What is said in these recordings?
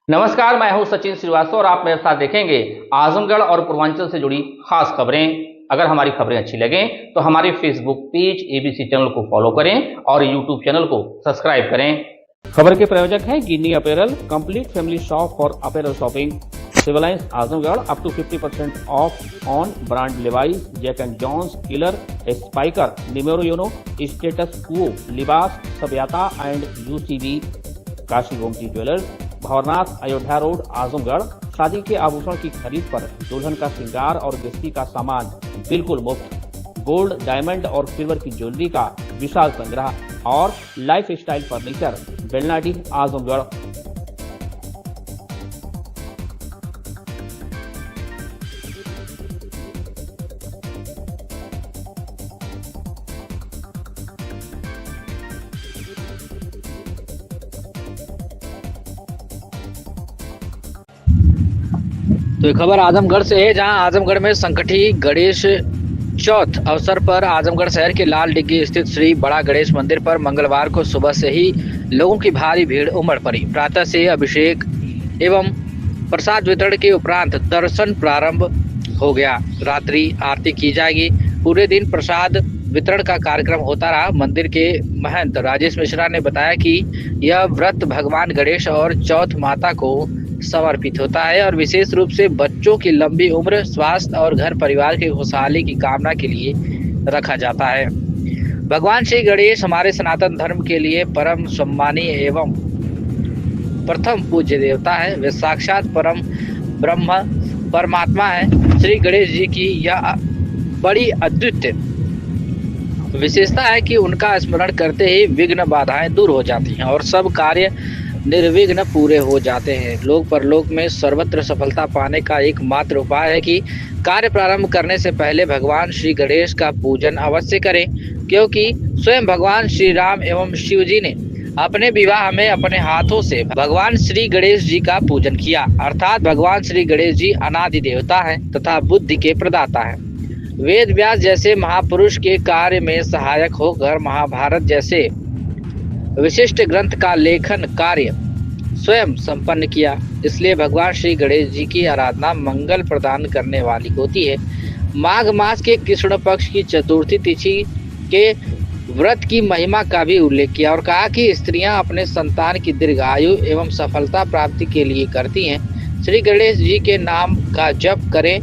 नमस्कार, मैं हूं सचिन श्रीवास्तव और आप मेरे साथ देखेंगे आजमगढ़ और पूर्वांचल से जुड़ी खास खबरें। अगर हमारी खबरें अच्छी लगें तो हमारे फेसबुक पेज एबीसी चैनल को फॉलो करें और यूट्यूब चैनल को सब्सक्राइब करें। खबर के प्रायोजक हैं Ginni apparel, complete family shop for apparel shopping, civil lines Azamgarh, up to 50% off on brand Levi's, Jack and Jones, Killer, Spykar, Numero Uno, Status Quo, Libas, सब्याता and UCB, Kashi Gomti jewellers, Bhawarnath, Ayodhya road, Azamgarh. शादी के आभूषण की खरीद पर दुल्हन का श्रृंगार और गृहस्थी का सामान बिल्कुल मुफ्त। गोल्ड, डायमंड और सिल्वर की ज्वेलरी का विशाल संग्रह और लाइफ स्टाइल फर्नीचर, बेलनाडीह, आजमगढ़। तो ये खबर आजमगढ़ से है, जहां आजमगढ़ में संकटी गणेश चौथ अवसर पर आजमगढ़ शहर के लाल डिग्गी स्थित श्री बड़ा गणेश मंदिर पर मंगलवार को सुबह से ही लोगों की भारी भीड़ उमड़ पड़ी। प्रातः से अभिषेक एवं प्रसाद वितरण के उपरांत दर्शन प्रारंभ हो गया। रात्रि आरती की जाएगी। पूरे दिन प्रसाद वितरण का कार्यक्रम होता रहा। मंदिर के महंत राजेश मिश्रा ने बताया कि यह व्रत भगवान गणेश और चौथ माता को समर्पित होता है और विशेष रूप से बच्चों की लंबी उम्र, स्वास्थ्य और घर परिवार की खुशहाली की कामना के लिए रखा जाता है। भगवान श्री गणेश हमारे सनातन धर्म के लिए परम सम्मानीय एवं प्रथम पूज्य देवता है। वे साक्षात परम ब्रह्म परमात्मा है। श्री गणेश जी की यह बड़ी अद्वितीय विशेषता है कि उनका स्मरण करते ही विघ्न बाधाएं दूर हो जाती हैं और सब कार्य निर्विघ्न पूरे हो जाते हैं। लोक परलोक में सर्वत्र सफलता पाने का एकमात्र उपाय है कि कार्य प्रारंभ करने से पहले भगवान श्री गणेश का पूजन अवश्य करें, क्योंकि स्वयं भगवान श्री राम एवं शिव जी ने अपने विवाह में अपने हाथों से भगवान श्री गणेश जी का पूजन किया। अर्थात भगवान श्री गणेश जी अनादि देवता है तथा बुद्धि के प्रदाता है। वेद व्यास जैसे महापुरुष के कार्य में सहायक होकर महाभारत जैसे विशिष्ट ग्रंथ का लेखन कार्य स्वयं संपन्न किया। इसलिए भगवान श्री गणेश जी की आराधना मंगल प्रदान करने वाली होती है। माघ मास के कृष्ण पक्ष की चतुर्थी तिथि के व्रत की महिमा का भी उल्लेख किया और कहा कि स्त्रियां अपने संतान की दीर्घायु एवं सफलता प्राप्ति के लिए करती हैं। श्री गणेश जी के नाम का जप करें,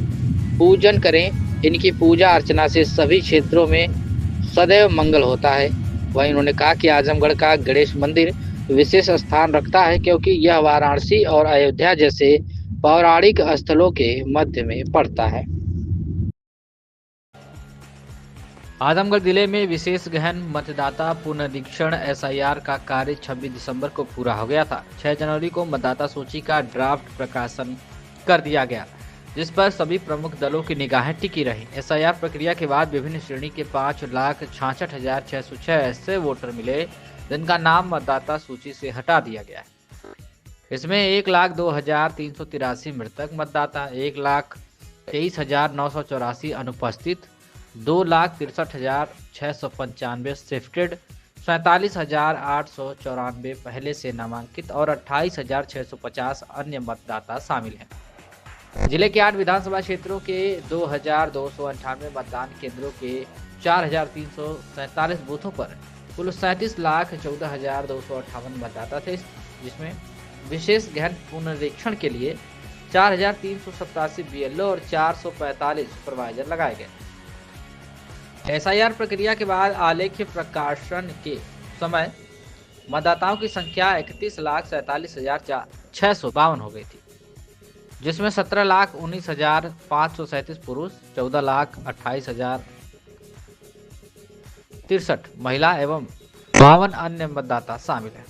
पूजन करें। इनकी पूजा अर्चना से सभी क्षेत्रों में सदैव मंगल होता है। वहीं उन्होंने कहा कि आजमगढ़ का गणेश मंदिर विशेष स्थान रखता है, क्योंकि यह वाराणसी और अयोध्या जैसे पौराणिक स्थलों के मध्य में पड़ता है। आजमगढ़ जिले में विशेष गहन मतदाता पुनरीक्षण एसआईआर का कार्य 26 दिसंबर को पूरा हो गया था। 6 जनवरी को मतदाता सूची का ड्राफ्ट प्रकाशन कर दिया गया, जिस पर सभी प्रमुख दलों की निगाहें टिकी रही। एसआईआर प्रक्रिया के बाद विभिन्न श्रेणी के 5,66,606 ऐसे वोटर मिले जिनका नाम मतदाता सूची से हटा दिया गया है। इसमें 1,02,383 मृतक मतदाता, 1,23,984 अनुपस्थित, 2,63,695 शिफ्टेड, 47,894 पहले से नामांकित और 28,650 अन्य मतदाता शामिल हैं। जिले के 8 विधानसभा क्षेत्रों के 2,298 मतदान केंद्रों के 4,347 बूथों पर कुल 37,14,258 मतदाता थे, जिसमें विशेष गहन पुनरीक्षण के लिए 4,387 बीएलओ और 445 सुपरवाइजर लगाए गए। एसआईआर प्रक्रिया के बाद आलेख्य प्रकाशन के समय मतदाताओं की संख्या 31,47,652 हो गई थी, जिसमें 17,19,537 पुरुष, 14,28,063 महिला एवं 52 अन्य मतदाता शामिल हैं।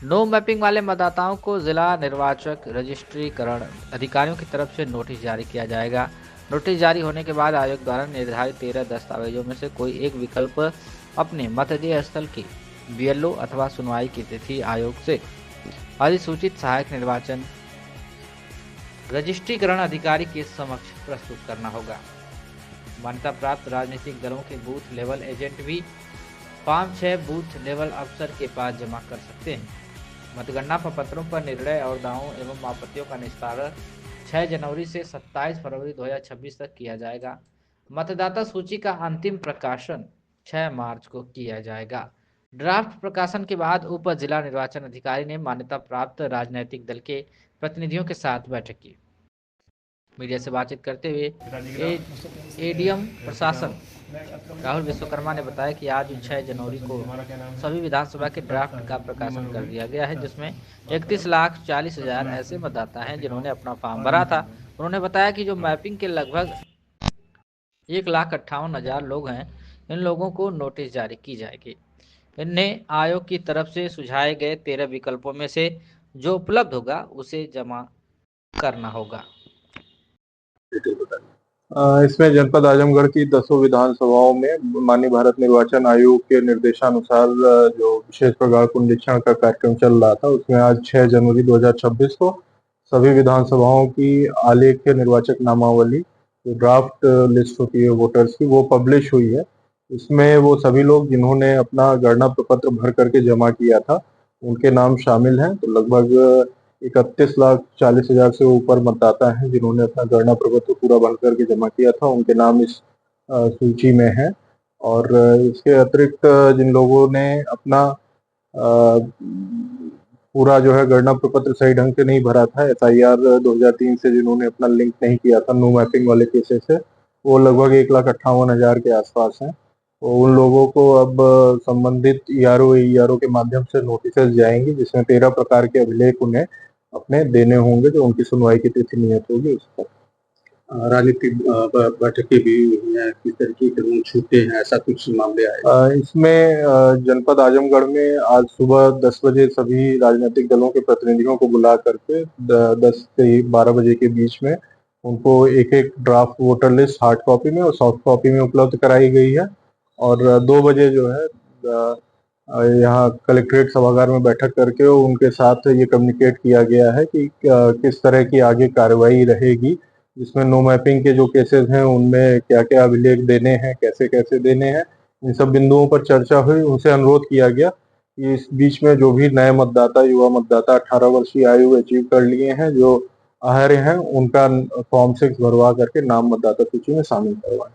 नो मैपिंग वाले मतदाताओं को जिला निर्वाचक रजिस्ट्रीकरण अधिकारियों की तरफ से नोटिस जारी किया जाएगा। नोटिस जारी होने के बाद आयोग द्वारा निर्धारित 13 दस्तावेजों में से कोई एक विकल्प अपने मतदेय स्थल की बीएलओ अथवा सुनवाई की तिथि आयोग से अधिसूचित सहायक निर्वाचन रजिस्ट्रीकरण अधिकारी के समक्ष प्रस्तुत करना होगा। मान्यता प्राप्त राजनीतिक दलों के बूथ लेवल एजेंट भी फॉर्म 6 बूथ लेवल अफसर के पास जमा कर सकते हैं। मतगणना प्रपत्रों पर निर्णय और दावों एवं आपत्तियों का निस्तारण 6 जनवरी से 27 फरवरी 2026 तक किया जाएगा। मतदाता सूची का अंतिम प्रकाशन 6 मार्च को किया जाएगा। ड्राफ्ट प्रकाशन के बाद उप जिला निर्वाचन अधिकारी ने मान्यता प्राप्त राजनीतिक दल के प्रतिनिधियों के साथ बैठक की। मीडिया से बातचीत करते हुए एडीएम प्रशासन राहुल विश्वकर्मा ने बताया कि आज 6 जनवरी को सभी विधानसभा के ड्राफ्ट का प्रकाशन कर दिया गया है, जिसमें 31,40,000 ऐसे मतदाता हैं जिन्होंने अपना फॉर्म भरा था। उन्होंने बताया कि जो मैपिंग के लगभग 1,58,000 लोग हैं, इन लोगों को नोटिस जारी की जाएगी। इन्हें आयोग की तरफ से सुझाए गए 13 विकल्पों में से जो उपलब्ध होगा उसे जमा करना होगा। इसमें जनपद आजमगढ़ की 10 विधानसभाओं में माननीय भारत निर्वाचन आयोग के निर्देशानुसार जो विशेष प्रगाढ़ पुनरीक्षण का कार्यक्रम चल रहा था, उसमें आज 6 जनवरी 2026 को सभी विधानसभाओं की आलेख्य निर्वाचक नामावली, जो ड्राफ्ट लिस्ट होती है वोटर्स की, वो पब्लिश हुई है। इसमें वो सभी लोग जिन्होंने अपना गणना प्रपत्र भर करके जमा किया था, उनके नाम शामिल हैं। तो लगभग 31,40,000 से ऊपर मतदाता हैं जिन्होंने अपना गणना प्रपत्र पूरा भर करके जमा किया था, उनके नाम इस सूची में हैं। और इसके अतिरिक्त जिन लोगों ने अपना पूरा जो है गणना प्रपत्र सही ढंग से नहीं भरा था, SIR 2003 से जिन्होंने अपना लिंक नहीं किया था, नो मैपिंग वाले केसेस है, वो लगभग 1,58,000 के आसपास हैं। तो उन लोगों को अब संबंधित ERO के माध्यम से नोटिसेस जाएंगी, जिसमें 13 प्रकार के अभिलेख उन्हें अपने देने होंगे, जो उनकी सुनवाई की तिथि नियत होगी उस पर। राजनीतिक बैठकें भी हुई हैं, किस तरीके के लोग छूटे हैं, ऐसा कुछ मामले आए? इसमें जनपद आजमगढ़ में आज सुबह 10 बजे सभी राजनीतिक दलों के प्रतिनिधियों को बुला करके 10 से 12 बजे के बीच में उनको एक draft voter list hard copy में और सॉफ्ट कॉपी में उपलब्ध कराई गई है। और 2 बजे जो है यहाँ कलेक्ट्रेट सभागार में बैठक करके उनके साथ ये कम्युनिकेट किया गया है कि किस तरह की आगे कार्रवाई रहेगी, जिसमें नो मैपिंग के जो केसेस हैं उनमें क्या क्या अभिलेख देने हैं, कैसे कैसे देने हैं, इन सब बिंदुओं पर चर्चा हुई। उनसे अनुरोध किया गया कि इस बीच में जो भी नए मतदाता, युवा मतदाता 18 वर्षीय आयु अचीव कर लिए हैं, जो आहर्य हैं, उनका फॉर्म 6 भरवा करके नाम मतदाता सूची में शामिल करवाएं।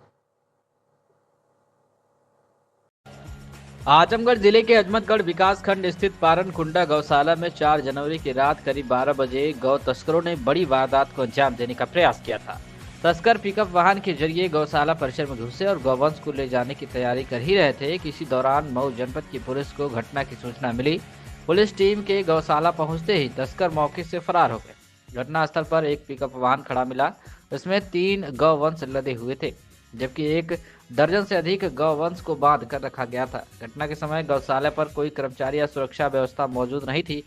आजमगढ़ जिले के अजमतगढ़ विकास खंड स्थित पारनकुंडा गौशाला में 4 जनवरी की रात करीब 12 बजे गौ तस्करों ने बड़ी वारदात को अंजाम देने का प्रयास किया था। तस्कर पिकअप वाहन के जरिए गौशाला परिसर में घुसे और गौवंश को ले जाने की तैयारी कर ही रहे थे कि इसी दौरान मऊ जनपद की पुलिस को घटना की सूचना मिली। पुलिस टीम के गौशाला पहुंचते ही तस्कर मौके से फरार हो गए। घटनास्थल पर एक पिकअप वाहन खड़ा मिला, इसमें 3 गौवंश लदे हुए थे, जबकि 1 दर्जन से अधिक गौवंश को बांध कर रखा गया था। घटना के समय गौशाला पर कोई कर्मचारी या सुरक्षा व्यवस्था मौजूद नहीं थी।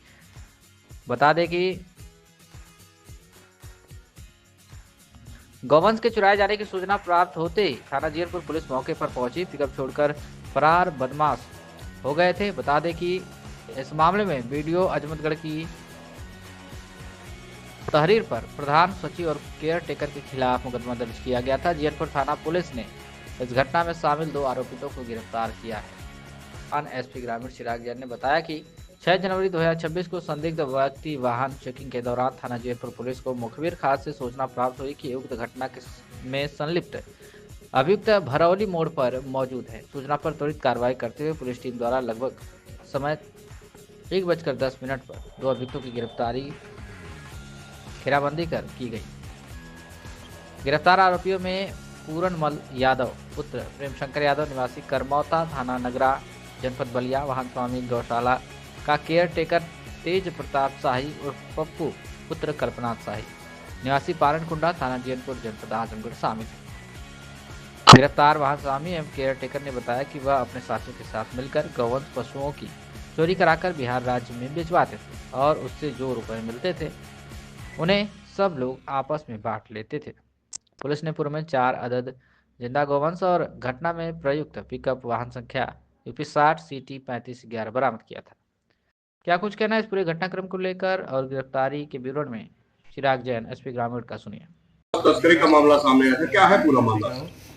बता दें कि गौवंश के चुराए जाने की सूचना प्राप्त होते ही थाना जीरपुर पुलिस मौके पर पहुंची। पिकअप छोड़कर फरार बदमाश हो गए थे। बता दें कि इस मामले में वीडियो अजमतगढ़ की तहरीर पर प्रधान सचिव और केयर टेकर के खिलाफ मुकदमा दर्ज किया गया था। जीरपुर थाना पुलिस ने इस घटना में शामिल 2 आरोपितों को गिरफ्तार किया है। एसपी ग्रामीण चिराग जैन ने बताया कि 6 जनवरी 2026 को संदिग्ध व्यक्ति वाहन चेकिंग के दौरान थाना जीरपुर पुलिस को मुखबिर खास से सूचना प्राप्त हुई कि उक्त घटना में संलिप्त अभियुक्त भरौली मोड़ पर मौजूद है। सूचना पर त्वरित कार्रवाई करते हुए पुलिस टीम द्वारा लगभग समय 1:10 पर 2 अभियुक्तों की गिरफ्तारी घेराबंदी कर की गई। गिरफ्तार आरोपियों में पूरनमल यादव पुत्र प्रेम शंकर यादव निवासी करमौता थाना नगरा जनपद बलिया, वाहन स्वामी गौशाला का केयर टेकर तेज प्रताप शाही और पप्पू पुत्र कल्पनाथ शाही निवासी पारनकुंडा थाना जीरपुर जनपद आजमगढ़ शामिल है। गिरफ्तार वाहन स्वामी एवं केयर टेकर ने बताया कि वह अपने साथियों के साथ मिलकर गौवंश पशुओं की चोरी कराकर बिहार राज्य में बेचवाते थे और उससे जो रुपए मिलते थे उन्हें सब लोग आपस में बांट लेते थे। पुलिस ने पूर्व में 4 अदद जिंदा गौवंश और घटना में प्रयुक्त पिकअप वाहन संख्या UP 60 CT 3511 बरामद किया था। क्या कुछ कहना है इस पूरे घटनाक्रम को लेकर और गिरफ्तारी के विवरण में चिराग जैन एसपी ग्रामीण का सुनिए। तस्करी का मामला सामने आया है, क्या है पूरा मामला?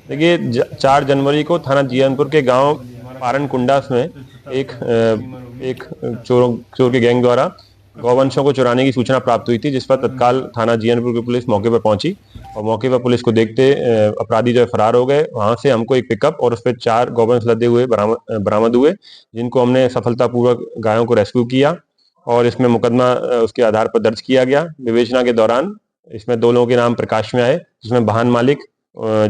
देखिए 4 जनवरी को थाना जीरनपुर के गांव पारनकुंडा में एक चोर के गैंग द्वारा गौवंशों को चुराने की सूचना प्राप्त हुई थी, जिस पर तत्काल थाना जीयनपुर की पुलिस मौके पर पहुंची और मौके पर पुलिस को देखते अपराधी जो है फरार हो गए। वहां से हमको एक पिकअप और उस पर 4 गौवंश लदे हुए बरामद हुए, जिनको हमने सफलतापूर्वक गायों को रेस्क्यू किया और इसमें मुकदमा उसके आधार पर दर्ज किया गया। विवेचना के दौरान इसमें 2 लोगों के नाम प्रकाश में आए, जिसमें वाहन मालिक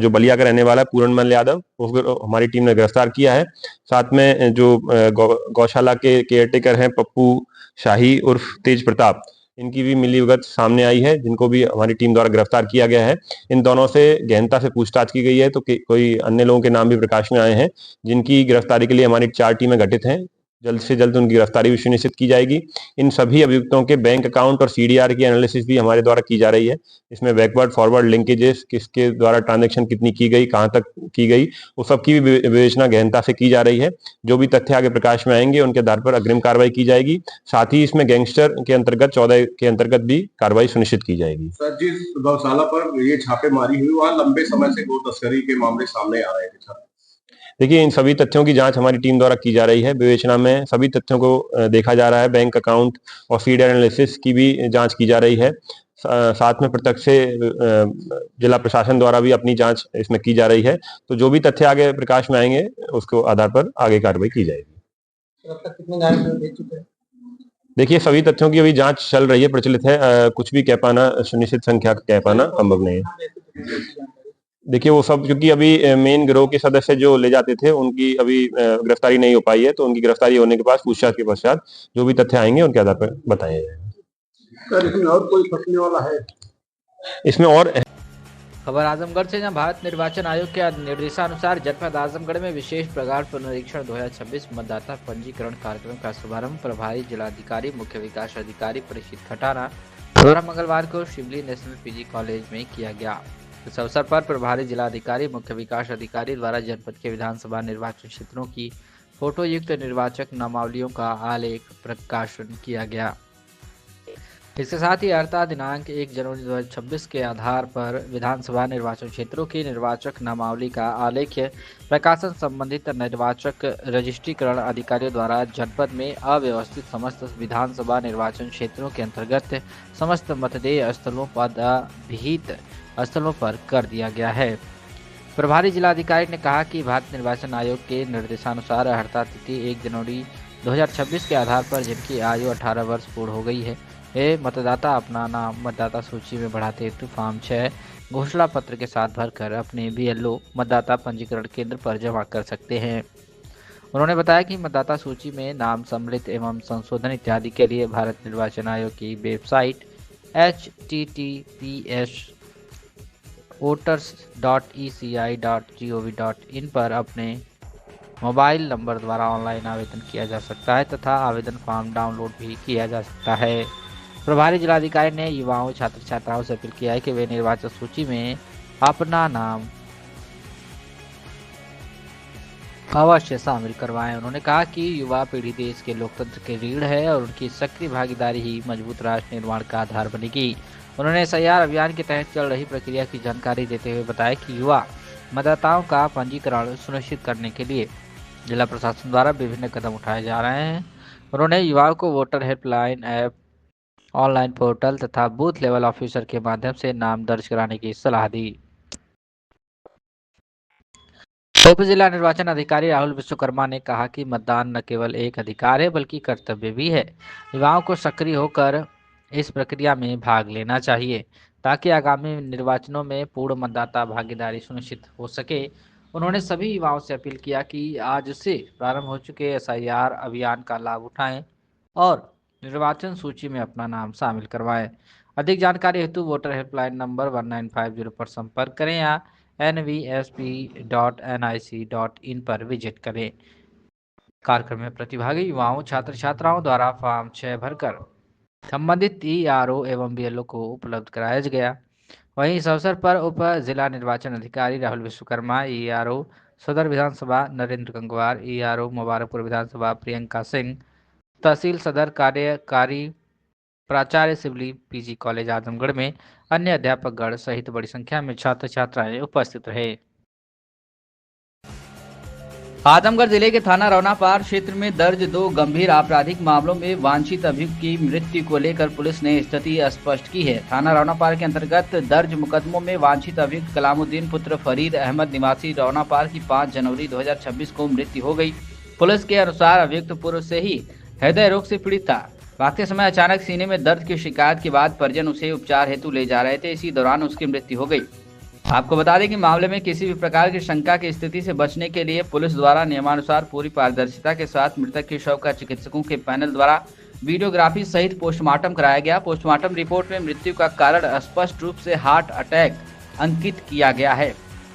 जो बलिया का रहने वाला है पूरनमल यादव, उसको हमारी टीम ने गिरफ्तार किया है। साथ में जो गौशाला के केयरटेकर हैं पप्पू शाही उर्फ तेज प्रताप, इनकी भी मिलीभगत सामने आई है, जिनको भी हमारी टीम द्वारा गिरफ्तार किया गया है। इन दोनों से गहनता से पूछताछ की गई है, तो कोई अन्य लोगों के नाम भी प्रकाश में आए हैं, जिनकी गिरफ्तारी के लिए हमारी 4 टीमें गठित हैं। जल्द से जल्द उनकी गिरफ्तारी भी सुनिश्चित की जाएगी। इन सभी अभियुक्तों के बैंक अकाउंट और सीडीआर की एनालिसिस भी हमारे द्वारा की जा रही है। इसमें बैकवर्ड फॉरवर्ड लिंकेजेस, किसके द्वारा ट्रांजैक्शन कितनी की गई, कहां तक की गई, वो सब की भी विवेचना गहनता से की जा रही है। जो भी तथ्य आगे प्रकाश में आएंगे उनके आधार पर अग्रिम कार्रवाई की जाएगी। साथ ही इसमें गैंगस्टर के अंतर्गत 14 के अंतर्गत भी कार्रवाई सुनिश्चित की जाएगी। सर, जिस गौशाला पर ये छापेमारी हुई वहाँ लंबे समय से गौ तस्करी के मामले सामने आ रहे थे सर। देखिए, इन सभी तथ्यों की जांच हमारी टीम द्वारा की जा रही है। विवेचना में सभी तथ्यों को देखा जा रहा है। बैंक अकाउंट और सीडर एनालिसिस की भी जांच की जा रही है। साथ में प्रत्यक्ष से जिला प्रशासन द्वारा भी अपनी जांच इसमें की जा रही है। तो जो भी तथ्य आगे प्रकाश में आएंगे उसको आधार पर आगे कार्रवाई की जाएगी। अब तक कितने गाय बेच चुके हैं? देखिए, सभी तथ्यों की अभी जांच चल रही है, प्रचलित है। कुछ भी कह पाना, सुनिश्चित संख्या कह पाना संभव नहीं है। देखिए, वो सब क्योंकि अभी मेन गिरोह के सदस्य जो ले जाते थे उनकी अभी गिरफ्तारी नहीं हो पाई है, तो उनकी गिरफ्तारी होने के बाद पूछताछ के पश्चात जो भी तथ्य आएंगे उनके आधार पर बताया जाएगा। सर, इसमें और कोई फंसने वाला है? इसमें और खबर आजमगढ़ से, जहां भारत निर्वाचन आयोग के निर्देशानुसार जनपद आजमगढ़ में विशेष प्रगाढ़ पुनरीक्षण 2026 मतदाता पंजीकरण कार्यक्रम का शुभारंभ प्रभारी जिलाधिकारी मुख्य विकास अधिकारी परीक्षित खटाना द्वारा मंगलवार को शिवली नेशनल पीजी कॉलेज में किया गया। इस अवसर पर प्रभारी जिलाधिकारी मुख्य विकास अधिकारी द्वारा जनपद के विधानसभा निर्वाचन क्षेत्रों की फोटोयुक्त निर्वाचक नामावलियों का आलेख प्रकाशन किया गया। इसके साथ ही अर्थात दिनांक 1 जनवरी 2026 के आधार पर विधानसभा निर्वाचन क्षेत्रों की निर्वाचक नामावली का आलेख्य प्रकाशन संबंधित निर्वाचक रजिस्ट्रीकरण अधिकारियों द्वारा जनपद में अव्यवस्थित समस्त विधानसभा निर्वाचन क्षेत्रों के अंतर्गत समस्त मतदेय स्थलों पदाभिहित स्थलों पर कर दिया गया है। प्रभारी जिलाधिकारी ने कहा कि भारत निर्वाचन आयोग के निर्देशानुसार अर्थात तिथि 1 जनवरी 2026 के आधार पर जिनकी आयु 18 वर्ष पूर्ण हो गई है, वे मतदाता अपना नाम मतदाता सूची में बढ़ाते हेतु फॉर्म 6 घोषणा पत्र के साथ भरकर अपने BLO मतदाता पंजीकरण केंद्र पर जमा कर सकते हैं। उन्होंने बताया कि मतदाता सूची में नाम सम्मिलित एवं संशोधन इत्यादि के लिए भारत निर्वाचन आयोग की वेबसाइट https://voters.eci.gov.in पर अपने मोबाइल नंबर द्वारा ऑनलाइन आवेदन किया जा सकता है तथा आवेदन फॉर्म डाउनलोड भी किया जा सकता है। प्रभारी जिलाधिकारी ने युवाओं छात्र छात्राओं से अपील किया है कि वे निर्वाचक सूची में अपना नाम अवश्य शामिल करवाएं। उन्होंने कहा कि युवा पीढ़ी देश के लोकतंत्र के रीढ़ है और उनकी सक्रिय भागीदारी ही मजबूत राष्ट्र निर्माण का आधार बनेगी। उन्होंने SIR अभियान के तहत चल रही प्रक्रिया की जानकारी देते हुए बताया कि युवा मतदाताओं का पंजीकरण सुनिश्चित करने के लिए जिला प्रशासन द्वारा विभिन्न कदम उठाए जा रहे हैं। उन्होंने युवाओं को voter helpline app, online portal तथा बूथ लेवल ऑफिसर के माध्यम से नाम दर्ज कराने की सलाह दी। उप जिला निर्वाचन अधिकारी राहुल विश्वकर्मा ने कहा कि मतदान न केवल एक अधिकार है बल्कि कर्तव्य भी है। युवाओं को सक्रिय होकर इस प्रक्रिया में भाग लेना चाहिए ताकि आगामी निर्वाचनों में पूर्ण मतदाता भागीदारी सुनिश्चित हो सके। उन्होंने सभी युवाओं से अपील किया कि आज से प्रारंभ हो चुके SIR अभियान का लाभ उठाएं और निर्वाचन सूची में अपना नाम शामिल करवाएं। अधिक जानकारी हेतु वोटर हेल्पलाइन नंबर 1950 पर संपर्क करें या nvsp.nic.in पर विजिट करें। कार्यक्रम में प्रतिभागी युवाओं छात्र छात्राओं द्वारा फॉर्म 6 भरकर संबंधित ERO एवं BLO को उपलब्ध कराया गया। वहीं इस अवसर पर उप जिला निर्वाचन अधिकारी राहुल विश्वकर्मा, ERO सदर विधानसभा नरेंद्र गंगवार, ERO मुबारकपुर विधानसभा प्रियंका सिंह, तहसील सदर कार्यकारी प्राचार्य शिवली PG कॉलेज आजमगढ़ में अन्य अध्यापकगण सहित बड़ी संख्या में छात्र छात्राएं उपस्थित रहे। आजमगढ़ जिले के थाना रौनापार क्षेत्र में दर्ज 2 गंभीर आपराधिक मामलों में वांछित अभियुक्त की मृत्यु को लेकर पुलिस ने स्थिति स्पष्ट की है। थाना रौनापार के अंतर्गत दर्ज मुकदमों में वांछित अभियुक्त कलामुद्दीन पुत्र फरीद अहमद निवासी रौनापार की 5 जनवरी 2026 को मृत्यु हो गई। पुलिस के अनुसार अभियुक्त पूर्व से ही हृदय रोग से पीड़ित था। भागते समय अचानक सीने में दर्द की शिकायत के बाद परिजन उसे उपचार हेतु ले जा रहे थे। इसी दौरान उसकी मृत्यु हो गई। आपको बता दें कि मामले में किसी भी प्रकार की शंका की स्थिति से बचने के लिए पुलिस द्वारा नियमानुसार पूरी पारदर्शिता के साथ मृतक के शव का चिकित्सकों के पैनल द्वारा वीडियोग्राफी सहित पोस्टमार्टम कराया गया। पोस्टमार्टम रिपोर्ट में मृत्यु का कारण स्पष्ट रूप से हार्ट अटैक अंकित किया गया है।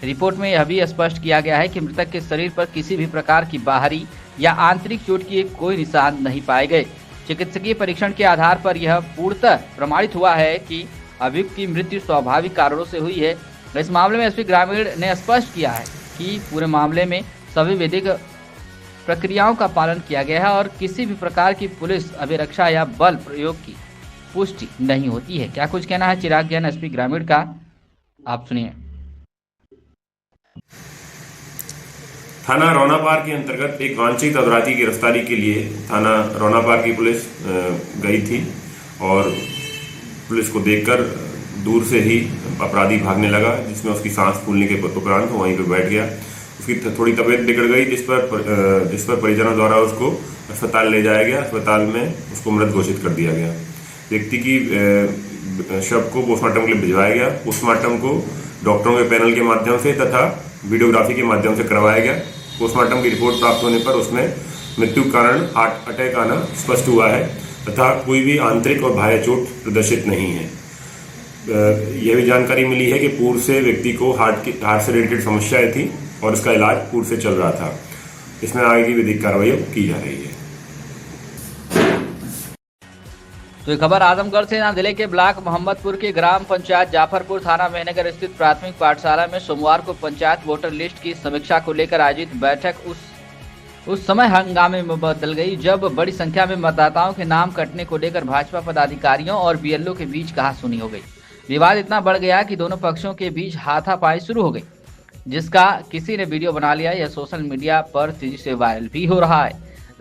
रिपोर्ट में यह भी स्पष्ट किया गया है कि मृतक के शरीर पर किसी भी प्रकार की बाहरी या आंतरिक चोट के कोई निशान नहीं पाए गए। चिकित्सकीय परीक्षण के आधार पर यह पूर्णतः प्रमाणित हुआ है कि अभियुक्त की मृत्यु स्वाभाविक कारणों से हुई है। इस मामले में एसपी ग्रामीण ने स्पष्ट किया है कि पूरे मामले में सभी विधिक प्रक्रियाओं का पालन किया गया है और किसी भी प्रकार की पुलिस अभिरक्षा या बल प्रयोग की पुष्टि नहीं होती है। क्या कुछ कहना है चिराग जैन एसपी ग्रामीण का, आप सुनिए। थाना रौनापार के अंतर्गत एक वांछित अपराधी की गिरफ्तारी के लिए थाना रौनापार की पुलिस गई थी और पुलिस को देखकर दूर से ही अपराधी भागने लगा, जिसमें उसकी सांस फूलने के उपरांत वहीं पर बैठ गया। उसकी थोड़ी तबीयत बिगड़ गई, जिस पर परिजनों द्वारा उसको अस्पताल ले जाया गया। अस्पताल में उसको मृत घोषित कर दिया गया। व्यक्ति की शव को पोस्टमार्टम के लिए भिजवाया गया। पोस्टमार्टम को डॉक्टरों के पैनल के माध्यम से तथा वीडियोग्राफी के माध्यम से करवाया गया। पोस्टमार्टम की रिपोर्ट प्राप्त होने पर उसमें मृत्यु कारण हार्ट अटैक आना स्पष्ट हुआ है तथा कोई भी आंतरिक और बाह्य चोट प्रदर्शित नहीं है। यह भी जानकारी मिली है कि पूर्व से व्यक्ति को हार्ट से रिलेटेड समस्याएं थी और इसका इलाज पूर्व से चल रहा था। इसमें आगे की विधिक कार्रवाई की जा रही है। तो ये खबर आजमगढ़ से जिले के ब्लॉक मोहम्मदपुर के ग्राम पंचायत जाफरपुर थाना मेहनगर स्थित प्राथमिक पाठशाला में सोमवार को पंचायत वोटर लिस्ट की समीक्षा को लेकर आयोजित बैठक उस समय हंगामे में बदल गई, जब बड़ी संख्या में मतदाताओं के नाम कटने को लेकर भाजपा पदाधिकारियों और बीएलओ के बीच कहासुनी हो गई। विवाद इतना बढ़ गया कि दोनों पक्षों के बीच हाथापाई शुरू हो गई, जिसका किसी ने वीडियो बना लिया। यह सोशल मीडिया पर तेजी से वायरल भी हो रहा है।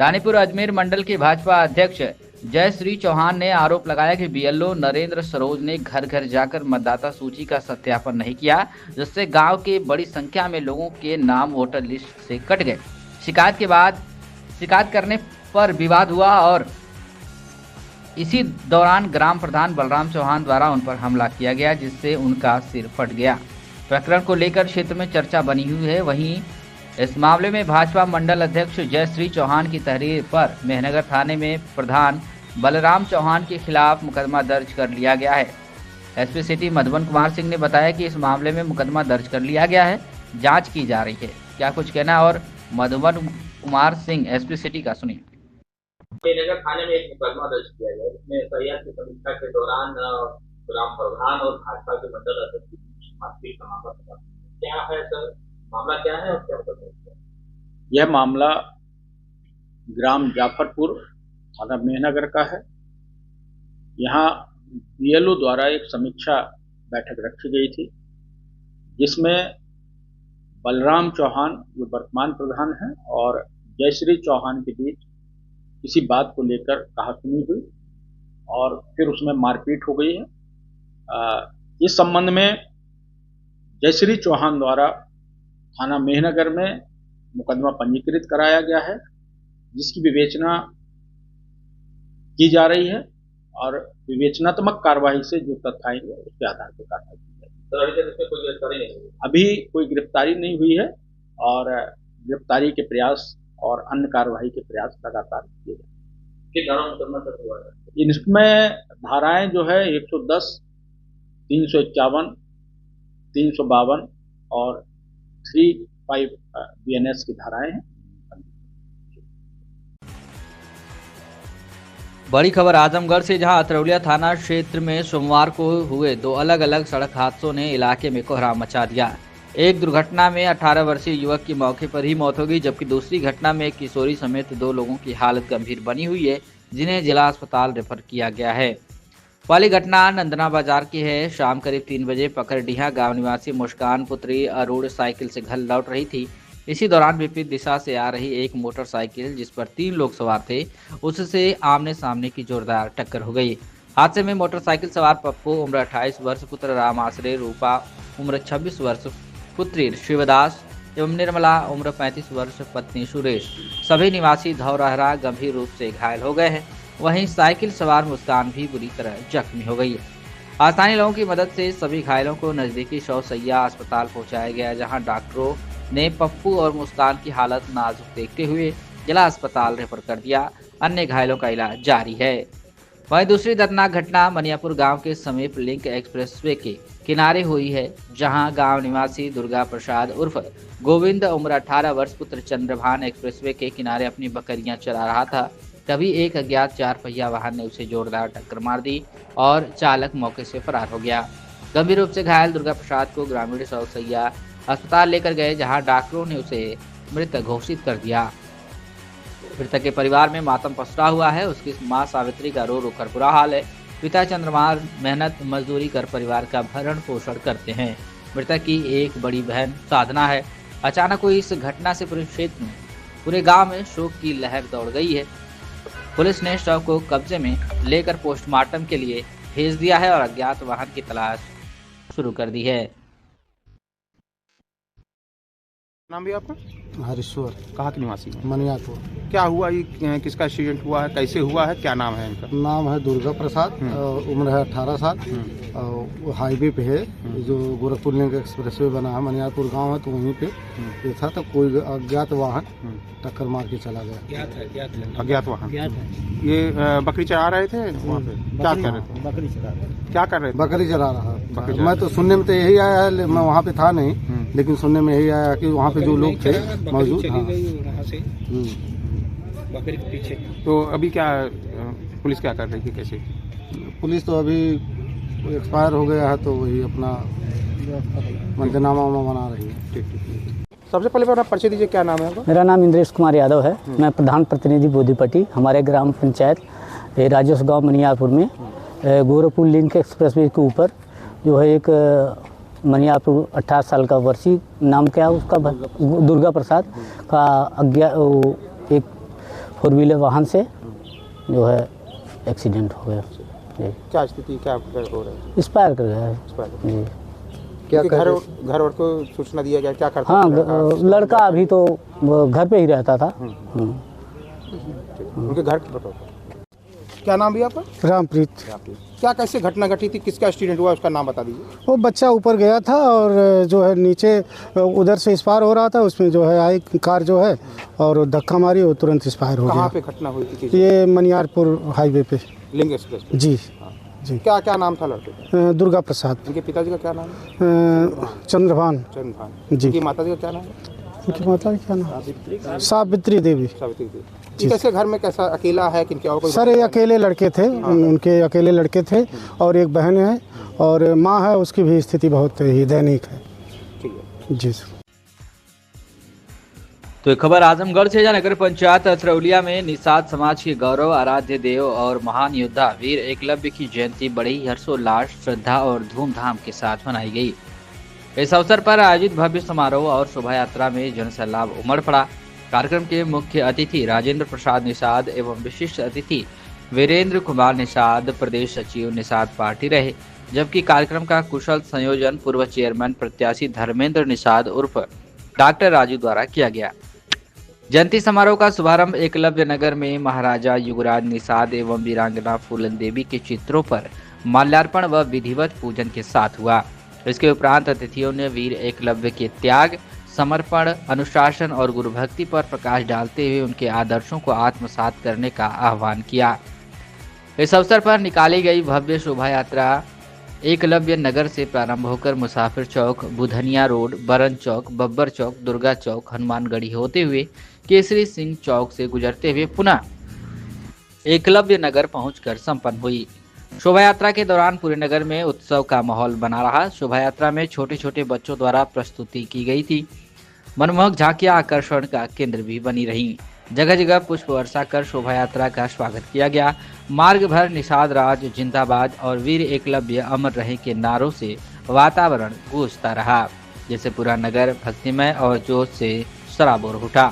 रानीपुर अजमेर मंडल के भाजपा अध्यक्ष जयश्री चौहान ने आरोप लगाया कि बीएलओ नरेंद्र सरोज ने घर घर जाकर मतदाता सूची का सत्यापन नहीं किया, जिससे गांव के बड़ी संख्या में लोगों के नाम वोटर लिस्ट से कट गए। शिकायत करने पर विवाद हुआ और इसी दौरान ग्राम प्रधान बलराम चौहान द्वारा उन पर हमला किया गया, जिससे उनका सिर फट गया। प्रकरण को लेकर क्षेत्र में चर्चा बनी हुई है। वहीं इस मामले में भाजपा मंडल अध्यक्ष जयश्री चौहान की तहरीर पर मेहनगर थाने में प्रधान बलराम चौहान के खिलाफ मुकदमा दर्ज कर लिया गया है। एसपी सिटी मधुबन कुमार सिंह ने बताया कि इस मामले में मुकदमा दर्ज कर लिया गया है, जांच की जा रही है। क्या कुछ कहना और मधुबन कुमार सिंह एसपी सिटी का सुनिए। नगर थाने में एक मुकदमा दर्ज किया गया, जिसमें एफआईआर की समीक्षा के दौरान ग्राम प्रधान और भाजपा के मंडल अध्यक्ष के बीच मारपीट का मामला था। क्या है सर, मामला क्या है और क्या पता है? यह मामला ग्राम जाफरपुर थाना मेहनगर का है। यहाँ बीएलओ द्वारा एक समीक्षा बैठक रखी गई थी, जिसमें बलराम चौहान जो वर्तमान प्रधान हैं और जयश्री चौहान के बीच किसी बात को लेकर कहासुनी हुई और फिर उसमें मारपीट हो गई है। इस संबंध में जयश्री चौहान द्वारा थाना मेहनगर में मुकदमा पंजीकृत कराया गया है, जिसकी विवेचना की जा रही है और विवेचनात्मक कार्रवाई से जो तथ्य आएंगे उसके आधार पर कार्रवाई की जाएगी। अभी कोई गिरफ्तारी नहीं हुई है और गिरफ्तारी के प्रयास और अन्य कार्रवाई के प्रयास लगातार किए जाए। इसमें धाराएं जो है 110, 351, 352 और 35 BNS की धाराएं हैं। बड़ी खबर आजमगढ़ से, जहां अतरौलिया थाना क्षेत्र में सोमवार को हुए 2 अलग अलग सड़क हादसों ने इलाके में कोहराम मचा दिया। एक दुर्घटना में 18 वर्षीय युवक की मौके पर ही मौत हो गई, जबकि दूसरी घटना में एक किशोरी समेत 2 लोगों की हालत गंभीर बनी हुई है, जिन्हें जिला अस्पताल रेफर किया गया है। पहली घटना नंदना बाजार की है। शाम करीब 3 बजे पकरडीहा गांव निवासी मुस्कान पुत्री अरुण साइकिल से घर लौट रही थी। इसी दौरान विपरीत दिशा से आ रही एक मोटरसाइकिल जिस पर 3 लोग सवार थे, उससे आमने सामने की जोरदार टक्कर हो गई। हादसे में मोटरसाइकिल सवार पप्पू उम्र 28 वर्ष पुत्र राम आश्रय, रूपा उम्र 26 वर्ष पुत्री शिवदास एवं निर्मला उम्र 35 वर्ष पत्नी सुरेश सभी निवासी धौरहरा गंभीर रूप से घायल हो गए हैं। वहीं साइकिल सवार मुस्कान भी बुरी तरह जख्मी हो गई। स्थानीय लोगों की मदद से सभी घायलों को नजदीकी शौसैया अस्पताल पहुंचाया गया, जहां डॉक्टरों ने पप्पू और मुस्कान की हालत नाजुक देखते हुए जिला अस्पताल रेफर कर दिया। अन्य घायलों का इलाज जारी है। वहीं दूसरी दर्दनाक घटना मनियापुर गांव के समीप लिंक एक्सप्रेसवे के किनारे हुई है, जहां गांव निवासी दुर्गा प्रसाद उर्फ गोविंद उम्र 18 वर्ष पुत्र चंद्रभान एक्सप्रेसवे के किनारे अपनी बकरियां चरा रहा था। तभी एक अज्ञात 4 पहिया वाहन ने उसे जोरदार टक्कर मार दी और चालक मौके से फरार हो गया। गंभीर रूप से घायल दुर्गा प्रसाद को ग्रामीण शौसैया अस्पताल लेकर गए, जहां डॉक्टरों ने उसे मृत घोषित कर दिया। मृतक के परिवार में मातम पसरा हुआ है। उसकी मां सावित्री का रो रो कर बुरा हाल है। पिता चंद्रमान मेहनत मजदूरी कर परिवार का भरण पोषण करते हैं। मृतक की एक बड़ी बहन साधना है। अचानक हुई इस घटना से पूरे क्षेत्र में, पूरे गांव में शोक की लहर दौड़ गई है। पुलिस ने शव को कब्जे में लेकर पोस्टमार्टम के लिए भेज दिया है और अज्ञात वाहन की तलाश शुरू कर दी है। नाम भी आपका? हरीश्वर, कहाँ के निवासी हैं? मनियापुर। क्या हुआ, ये किसका एक्सीडेंट हुआ है, कैसे हुआ है, क्या नाम है इनका? नाम है दुर्गा प्रसाद, उम्र है 18 साल। और वो हाईवे पे है, जो गोरखपुर लिंक एक्सप्रेसवे बना है, मनियापुर गांव है, तो वहीं पे ये था। तो कोई अज्ञात वाहन टक्कर मार के चला गया। अज्ञात वाहन। ये बकरी चरा रहे थे वहाँ पे? क्या कर रहे थे? बकरी चरा रहे थे। क्या कर रहे थे? बकरी चरा रहा था। मैं तो सुनने में तो यही आया है, मैं वहाँ पे था नहीं, लेकिन सुनने में यही आया कि वहाँ पे जो लोग थे मौजूद। बकरी के पीछे। तो अभी क्या पुलिस क्या कर रही है, कैसे? पुलिस तो अभी एक्सपायर हो गया है, तो वही अपना मंजरनामा बना रही है। ठीक। सबसे पहले अपना परिचय दीजिए, क्या नाम है आपका? मेरा नाम इंद्रेश कुमार यादव है। मैं प्रधान प्रतिनिधि बोधीपट्टी, हमारे ग्राम पंचायत राजस्व गाँव मनियापुर में गोरखपुर लिंक एक्सप्रेसवे के ऊपर जो है एक मनियापुर 18 साल का वर्षी, नाम क्या है उसका, दुर्गा प्रसाद का एक 4 व्हीलर वाहन से जो है एक्सीडेंट हो गया। क्या स्थिति, क्या हो रहा है? एक्सपायर कर गया है जी। क्या घर और को सूचना दिया गया, क्या करता? हाँ, लड़का अभी तो घर पे ही रहता था। उनके घर की बताओ। क्या नाम भी आपका? रामप्रीत। क्या कैसे घटना घटी थी, किसका एक्सीडेंट हुआ, उसका नाम बता दीजिए। वो बच्चा ऊपर गया था और जो है नीचे उधर से एक्सपायर हो रहा था, उसमें जो है आई कार जो है और धक्का मारी और तुरंत एक्सपायर हो गया। कहाँ पे घटना हुई थी? ये मनियारपुर हाईवे पे, लिंक एक्सप्रेस पे। जी जी। क्या क्या नाम था लड़के का? दुर्गा प्रसाद। उनके पिताजी का क्या नाम है? चंद्रभान जी। उनकी माता जी का क्या नाम है? उनकी माता का क्या नाम? सावित्री देवी। सावित्री देवी। कैसे घर में कैसा अकेला है कि क्या? सर ये अकेले लड़के थे, उनके अकेले लड़के थे और एक बहन है और माँ है, उसकी भी स्थिति बहुत ही दैनिक है। ठीक है जी सर। तो एक खबर आजमगढ़ से, जहां नगर पंचायत अथरौलिया में निषाद समाज के गौरव आराध्य देव और महान योद्धा वीर एकलव्य की जयंती बड़ी हर्षोल्लास, श्रद्धा और धूमधाम के साथ मनाई गई। इस अवसर पर आयोजित भव्य समारोह और शोभा यात्रा में जनसैलाब उमड़ पड़ा। कार्यक्रम के मुख्य अतिथि राजेंद्र प्रसाद निषाद एवं विशिष्ट अतिथि वीरेंद्र कुमार निषाद, प्रदेश सचिव निषाद पार्टी रहे, जबकि कार्यक्रम का कुशल संयोजन पूर्व चेयरमैन प्रत्याशी धर्मेंद्र निषाद उर्फ डॉक्टर राजू द्वारा किया गया। जयंती समारोह का शुभारंभ एकलव्य नगर में महाराजा युगराज निषाद एवं वीरांगना फूलन देवी के चित्रों पर माल्यार्पण व विधिवत पूजन के साथ हुआ। इसके उपरांत अतिथियों ने वीर एकलव्य के त्याग, समर्पण, अनुशासन और गुरुभक्ति पर प्रकाश डालते हुए उनके आदर्शों को आत्मसात करने का आह्वान किया। इस अवसर पर निकाली गई भव्य शोभा यात्रा एकलव्य नगर से प्रारंभ होकर मुसाफिर चौक, बुधनिया रोड, बरन चौक, बब्बर चौक, दुर्गा चौक, हनुमानगढ़ी होते हुए केसरी सिंह चौक से गुजरते हुए पुनः एकलव्य नगर पहुंचकर संपन्न हुई। शोभा यात्रा के दौरान पूरे नगर में उत्सव का माहौल बना रहा। शोभा यात्रा में छोटे छोटे बच्चों द्वारा प्रस्तुति की गई थी। मनमोहक झांकियां आकर्षण का केंद्र भी बनी रहीं। जगह जगह पुष्प वर्षा कर शोभा यात्रा का स्वागत किया गया। मार्ग भर निषाद राज जिंदाबाद और वीर एकलव्य अमर रहे के नारों से वातावरण गूंजता रहा, जिससे पूरा नगर भक्तिमय और जोश से सराबोर उठा।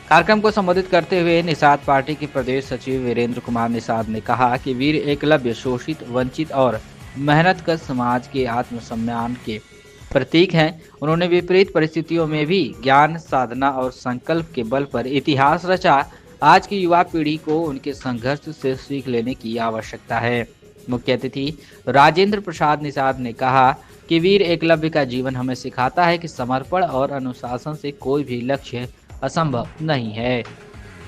कार्यक्रम को संबोधित करते हुए निषाद पार्टी के प्रदेश सचिव वीरेंद्र कुमार निषाद ने कहा कि वीर एकलव्य शोषित, वंचित और मेहनतकश समाज के आत्मसम्मान के प्रतीक हैं। उन्होंने विपरीत परिस्थितियों में भी ज्ञान, साधना और संकल्प के बल पर इतिहास रचा। आज की युवा पीढ़ी को उनके संघर्ष से सीख लेने की आवश्यकता है। मुख्य अतिथि राजेंद्र प्रसाद निषाद ने कहा कि वीर एकलव्य का जीवन हमें सिखाता है कि समर्पण और अनुशासन से कोई भी लक्ष्य असंभव नहीं है।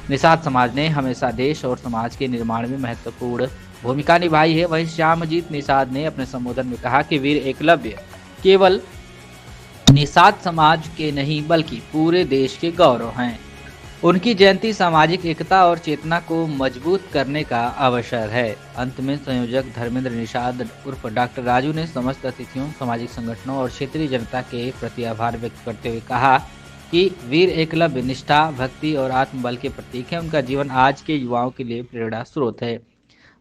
निषाद समाज ने हमेशा देश और समाज के निर्माण में महत्वपूर्ण भूमिका निभाई है। वहीं श्यामजीत निषाद ने अपने संबोधन में कहा कि वीर एकलव्य केवल निषाद समाज के नहीं बल्कि पूरे देश के गौरव हैं। उनकी जयंती सामाजिक एकता और चेतना को मजबूत करने का अवसर है। अंत में संयोजक धर्मेंद्र निषाद उर्फ डॉक्टर राजू ने समस्त अतिथियों, सामाजिक संगठनों और क्षेत्रीय जनता के प्रति आभार व्यक्त करते हुए कहा कि वीर एकलव्य निष्ठा, भक्ति और आत्मबल के प्रतीक है। उनका जीवन आज के युवाओं के लिए प्रेरणा स्रोत है।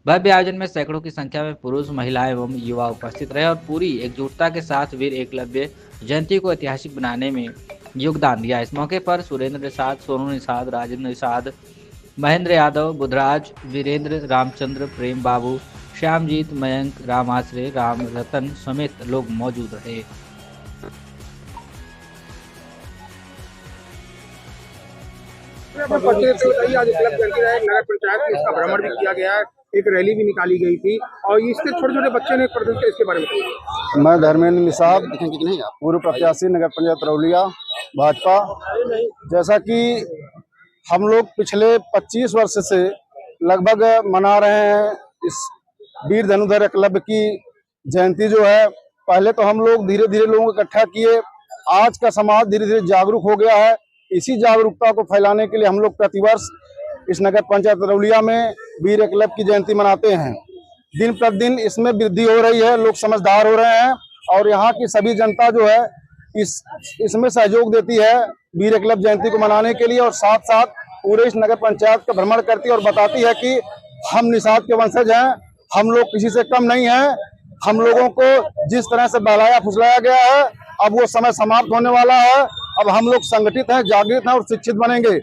भव्य आयोजन में सैकड़ों की संख्या में पुरुष, महिलाएं एवं युवा उपस्थित रहे और पूरी एकजुटता के साथ वीर एकलव्य जयंती को ऐतिहासिक बनाने में योगदान दिया। इस मौके पर सुरेंद्र निषाद, सोनू निषाद, राजेंद्र निषाद, महेंद्र यादव, बुधराज, वीरेंद्र, रामचंद्र, प्रेम बाबू, श्यामजीत, मयंक, राम आश्रय, राम रतन समेत लोग मौजूद रहे। आज नगर पंचायत में इसका भ्रमण भी किया गया है, एक रैली भी निकाली गई थी और इसके छोटे छोटे बच्चे ने प्रदर्शन किया, इसके बारे में। मैं धर्मेंद्र निषाद, पूर्व प्रत्याशी नगर पंचायत रौलिया भाजपा। जैसा कि हम लोग पिछले 25 वर्ष से लगभग मना रहे हैं इस वीर धनुधर एकलव्य की जयंती जो है। पहले तो हम लोग धीरे धीरे लोगों को इकट्ठा किए, आज का समाज धीरे धीरे जागरूक हो गया है। इसी जागरूकता को फैलाने के लिए हम लोग प्रतिवर्ष इस नगर पंचायत रौलिया में वीर एकलव्य की जयंती मनाते हैं। दिन प्रतिदिन इसमें वृद्धि हो रही है, लोग समझदार हो रहे हैं और यहाँ की सभी जनता जो है इसमें सहयोग देती है वीर एकलव्य जयंती को मनाने के लिए और साथ साथ पूरे इस नगर पंचायत का भ्रमण करती है और बताती है कि हम निषाद के वंशज हैं, हम लोग किसी से कम नहीं हैं। हम लोगों को जिस तरह से बहलाया फुसलाया गया है, अब वो समय समाप्त होने वाला है। अब हम लोग संगठित हैं, जागृत हैं और शिक्षित बनेंगे।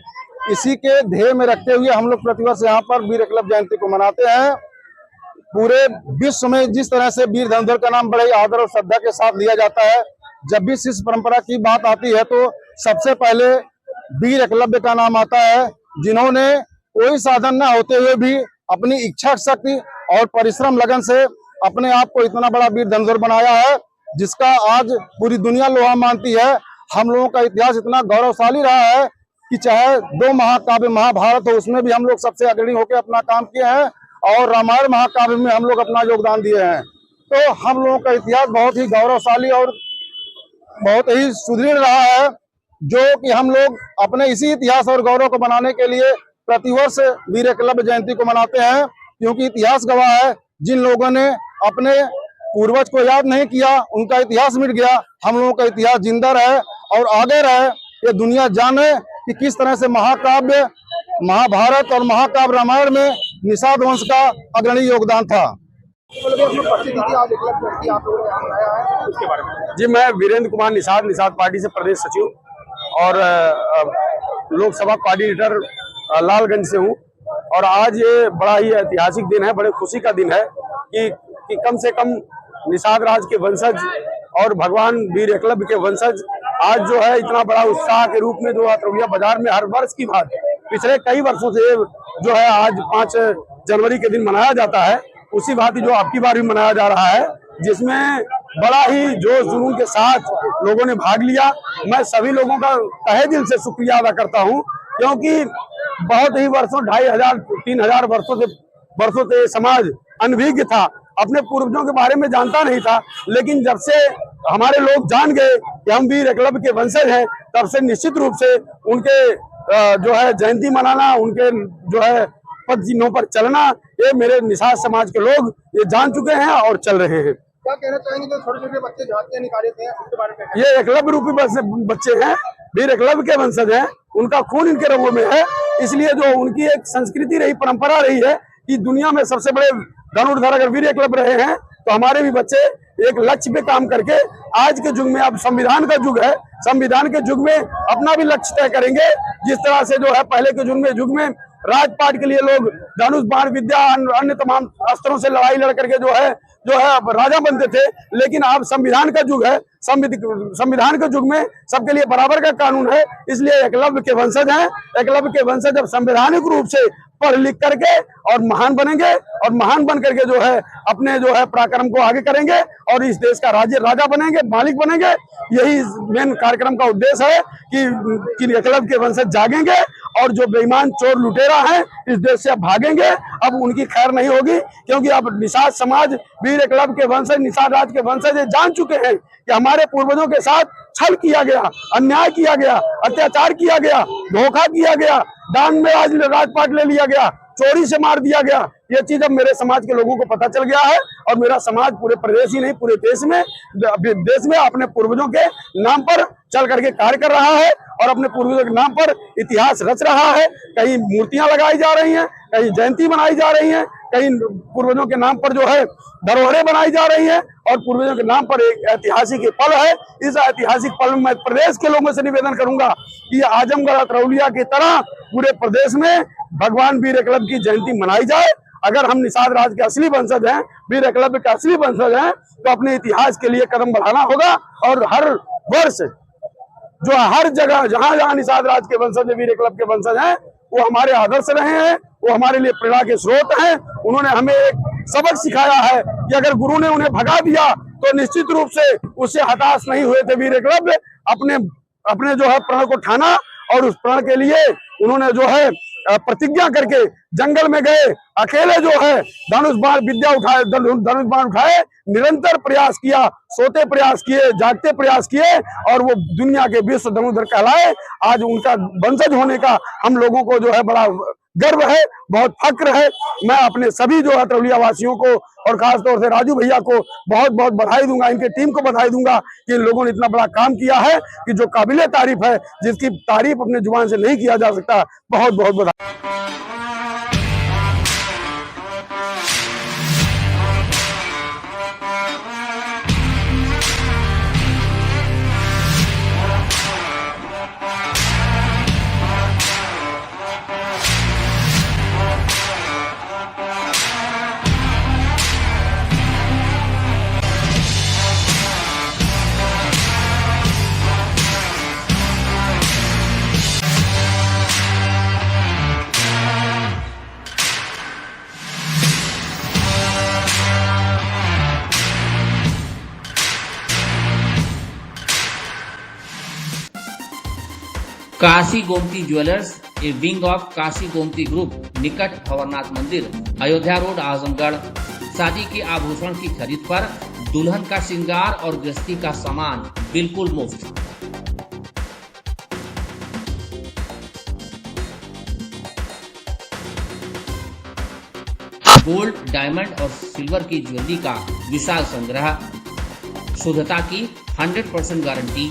इसी के ध्येय में रखते हुए हम लोग प्रतिवर्ष यहाँ पर वीर एकलव्य जयंती को मनाते हैं। पूरे विश्व में जिस तरह से वीर धनुधर का नाम बड़े आदर और श्रद्धा के साथ लिया जाता है, जब भी शिष्य परंपरा की बात आती है तो सबसे पहले वीर एकलव्य का नाम आता है, जिन्होंने कोई साधन न होते हुए भी अपनी इच्छा शक्ति और परिश्रम लगन से अपने आप को इतना बड़ा वीर धनुधर बनाया है, जिसका आज पूरी दुनिया लोहा मानती है। हम लोगों का इतिहास इतना गौरवशाली रहा है कि चाहे 2 महाकाव्य महाभारत हो, उसमें भी हम लोग सबसे अग्रणी होकर अपना काम किए हैं और रामायण महाकाव्य में हम लोग अपना योगदान दिए हैं। तो हम लोगों का इतिहास बहुत ही गौरवशाली और बहुत ही सुदृढ़ रहा है, जो कि हम लोग अपने इसी इतिहास और गौरव को बनाने के लिए प्रतिवर्ष वीर एकलव्य जयंती को मनाते हैं। क्योंकि इतिहास गवाह है, जिन लोगों ने अपने पूर्वज को याद नहीं किया उनका इतिहास मिट गया। हम लोगों का इतिहास जिंदा रहे और आगे रहे, ये दुनिया जाने कि किस तरह से महाकाव्य महाभारत और महाकाव्य रामायण में निषाद वंश का अग्रणी योगदान था। जी, मैं वीरेंद्र कुमार निषाद, निषाद पार्टी से प्रदेश सचिव और लोकसभा कोऑर्डिनेटर लालगंज से हूँ। और आज ये बड़ा ही ऐतिहासिक दिन है, बड़े खुशी का दिन है कि कम से कम निषाद राज के वंशज और भगवान वीर एकलव्य के वंशज आज जो है इतना बड़ा उत्साह के रूप में जो रौलिया बाजार में हर वर्ष की बात पिछले कई वर्षों से जो है आज 5 जनवरी के दिन मनाया जाता है, उसी भांति जो आपकी बार भी मनाया जा रहा है, जिसमें बड़ा ही जोश जुनून के साथ लोगों ने भाग लिया। मैं सभी लोगों का तहे दिल से शुक्रिया अदा करता हूं, क्योंकि बहुत ही वर्षों 2500-3000 वर्षों से समाज अनभिज्ञ था, अपने पूर्वजों के बारे में जानता नहीं था। लेकिन जब से हमारे लोग जान गए कि हम वीर एकलव्य के वंशज हैं, तब से निश्चित रूप से उनके जो है जयंती मनाना, उनके जो है पद चिन्हों पर चलना, ये मेरे निषाद समाज के लोग ये जान चुके हैं और चल रहे हैं। क्या कहना चाहेंगे जो छोटे छोटे बच्चे झांकियां निकाले थे उसके बारे में? ये एकलव्य रूपी बच्चे हैं, वीर एकलव्य के वंशज हैं, उनका खून इनके रगों में है। इसलिए जो उनकी एक संस्कृति रही, परंपरा रही है कि दुनिया में सबसे बड़े धनुर्धर अगर वीर एकलव्य रहे हैं तो हमारे भी बच्चे एक लक्ष्य पे काम करके आज के युग में, अब संविधान का युग है, संविधान के युग में अपना भी लक्ष्य तय करेंगे। जिस तरह से जो है पहले के युग में राजपाट के लिए लोग धनुष बाण विद्या अन्य तमाम अस्त्रों से लड़ाई लड़ करके जो है राजा बनते थे, लेकिन अब संविधान का युग है, संविधान के युग में सबके लिए बराबर का कानून है। इसलिए एकलव्य के वंशज हैं। एकलव्य के वंशज जब संवैधानिक रूप से पढ़ लिख करके और महान बनेंगे और महान बन करके जो है अपने जो है पराक्रम को आगे करेंगे और इस देश का राजा बनेंगे, मालिक बनेंगे। यही मेन कार्यक्रम का उद्देश्य है कि एकलव्य के वंशज जागेंगे और जो बेईमान चोर लुटेरा हैं इस देश से अब भागेंगे। अब उनकी खैर नहीं होगी, क्योंकि अब निषाद समाज, वीर एकलव्य के वंशज, निषाद राज के वंशज जान चुके हैं कि हमारे पूर्वजों के साथ छल किया गया, अन्याय किया गया, अत्याचार किया गया, धोखा किया गया, दान में राजपाट ले लिया गया, चोरी से मार दिया गया। ये चीज अब मेरे समाज के लोगों को पता चल गया है और मेरा समाज पूरे प्रदेश ही नहीं पूरे देश में अपने पूर्वजों के नाम पर चल करके कार्य कर रहा है और अपने पूर्वजों के नाम पर इतिहास रच रहा है। कहीं मूर्तियां लगाई जा रही हैं, कहीं जयंती बनाई जा रही है, कहीं पूर्वजों के नाम पर जो है धरोहरें बनाई जा रही हैं और पूर्वजों के नाम पर एक ऐतिहासिक पल है। इस ऐतिहासिक पल में मैं प्रदेश के लोगों से निवेदन करूंगा कि आजमगढ़ अतरौलिया की तरह पूरे प्रदेश में भगवान वीर एकलव्य की जयंती मनाई जाए। अगर हम निषाद राज के असली वंशज हैं, वीर एकलव्य के असली वंशज हैं, तो अपने इतिहास के लिए कदम बढ़ाना होगा और हर वर्ष जो हर जगह जहां निषाद राज के वंशज, वीर एकलव्य के वंशज हैं, वो हमारे आदर्श रहे हैं, वो हमारे लिए प्रेरणा के स्रोत हैं। उन्होंने हमें एक सबक सिखाया है कि अगर गुरु ने उन्हें भगा दिया तो निश्चित रूप से उससे हताश नहीं हुए थे वीर एकलव्य। अपने जो है प्रण को ठाना और उस प्रण के लिए उन्होंने जो है प्रतिज्ञा करके जंगल में गए, अकेले जो है धनुष बाण विद्या उठाए, धनुष बाण उठाए, निरंतर प्रयास किया, सोते प्रयास किए, जागते प्रयास किए और वो दुनिया के विश्व धनुर्धर कहलाए। आज उनका वंशज होने का हम लोगों को जो है बड़ा गर्व है, बहुत फक्र है। मैं अपने सभी जो अतरौलिया वासियों को और खासतौर से राजू भैया को बहुत बहुत बधाई दूंगा, इनके टीम को बधाई दूंगा कि इन लोगों ने इतना बड़ा काम किया है कि जो काबिले तारीफ है, जिसकी तारीफ अपने जुबान से नहीं किया जा सकता। बहुत बहुत बधाई। Kashi Gomti jewellers, A wing of Kashi Gomti group, निकट भंवरनाथ मंदिर, अयोध्या रोड, आजमगढ़। शादी के आभूषण की खरीद पर दुल्हन का श्रृंगार और गृहस्थी का सामान बिल्कुल मुफ्त। गोल्ड, डायमंड और सिल्वर की ज्वेलरी का विशाल संग्रह, शुद्धता की 100% गारंटी।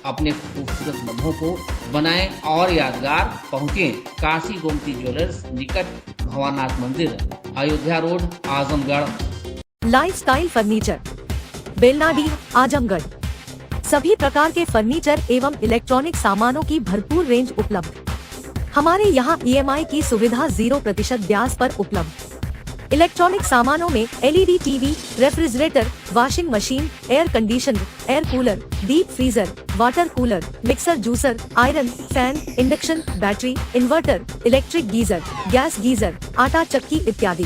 अपने खूबसूरत लम्हों को बनाएं और यादगार। पहुंचें काशी गोमती ज्वेलर्स, निकट भंवरनाथ मंदिर, Ayodhya road, Azamgarh. Lifestyle furniture, Belnadi, Azamgarh. सभी प्रकार के फर्नीचर एवं इलेक्ट्रॉनिक सामानों की भरपूर रेंज उपलब्ध। हमारे यहाँ EMI की सुविधा 0% ब्याज पर उपलब्ध। इलेक्ट्रॉनिक सामानों में LED TV, refrigerator, washing machine, air conditioner, air cooler, deep freezer, water cooler, mixer juicer, iron, fan, induction, battery, inverter, electric geyser, gas geyser, आटा चक्की इत्यादि।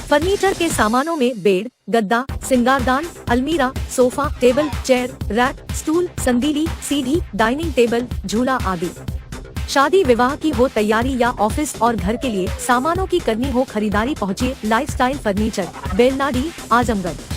फर्नीचर के सामानों में बेड, गद्दा, सिंगारदान, अलमीरा, sofa, table, chair, rack, stool, संदीली, सीढ़ी, डाइनिंग टेबल, झूला आदि। शादी विवाह की हो तैयारी या ऑफिस और घर के लिए सामानों की करनी हो खरीदारी, पहुँचिए लाइफस्टाइल फर्नीचर, बेलनाडी, आजमगढ़।